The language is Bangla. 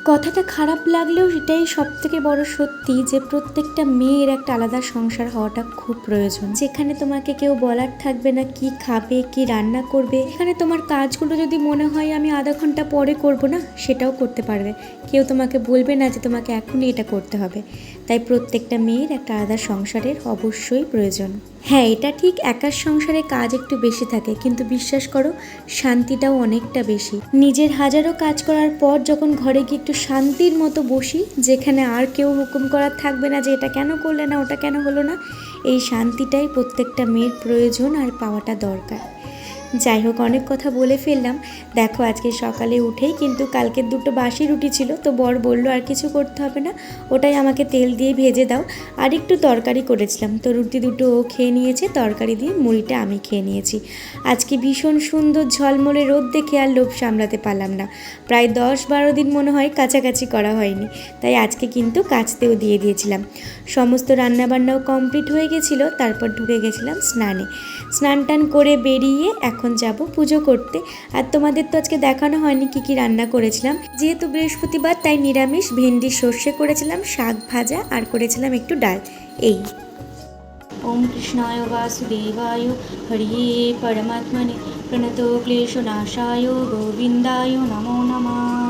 কথাটা খারাপ লাগলেও এটাই সবথেকে বড় সত্যি যে প্রত্যেকটা মেয়ের একটা আলাদা সংসার হওয়াটা খুব প্রয়োজন, যেখানে তোমাকে কেউ বলার থাকবে না কি খাবে কি রান্না করবে। এখানে তোমার কাজগুলো যদি মনে হয় আমি আধা ঘন্টা পরে করব না, সেটাও করতে পারবে, কেউ তোমাকে বলবে না যে তোমাকে এখনই এটা করতে হবে। তাই প্রত্যেকটা মেয়ের একটা আলাদা সংসারের অবশ্যই প্রয়োজন। হ্যাঁ, এটা ঠিক, একার সংসারে কাজ একটু বেশি থাকে, কিন্তু বিশ্বাস করো শান্তিটাও অনেকটা বেশি। নিজের হাজারো কাজ করার পর যখন ঘরে গিয়ে একটু শান্তির মতো বসি, যেখানে আর কেউ হুকুম করার থাকবে না যে এটা কেন করলে না, ওটা কেন হলো না, এই শান্তিটাই প্রত্যেকটা মেয়ের প্রয়োজন আর পাওয়াটা দরকার। যাই হোক, অনেক কথা বলে ফেললাম। দেখো আজকে সকালে উঠেই কিন্তু কালকের দুটো বাসি রুটি ছিল, তো বর বললো আর কিছু করতে হবে না, ওটাই আমাকে তেল দিয়ে ভেজে দাও। আর একটু তরকারি করেছিলাম, তো রুটি দুটো ও খেয়ে নিয়েছে, তরকারি দিয়ে মুড়িটা আমি খেয়ে নিয়েছি। আজকে ভীষণ সুন্দর ঝলমলে রোদ দেখে আর লোভ সামলাতে পারলাম না, প্রায় 10-12 দিন মনে হয় কাছাকাছি করা হয়নি, তাই আজকে কিন্তু কাচতেও দিয়ে দিয়েছিলাম। সমস্ত রান্নাবান্নাও কমপ্লিট হয়ে গেছিলো, তারপর ঢুকে গেছিলাম স্নানে। স্নান টান করে বেরিয়ে এখন যাব পুজো করতে। আর তোমাদের তো আজকে দেখানো হয়নি কি কি রান্না করেছিলাম, যেহেতু বৃহস্পতিবার তাই নিরামিষ, ভেন্ডি সর্ষে করেছিলাম, শাক ভাজা আর করেছিলাম একটু ডাল। এই ওম কৃষ্ণায় বাসুদেবায় হরিয়ে পরমাত্মনে প্রণতো ক্লেশনাশায় গোবিন্দায় নমো নমঃ।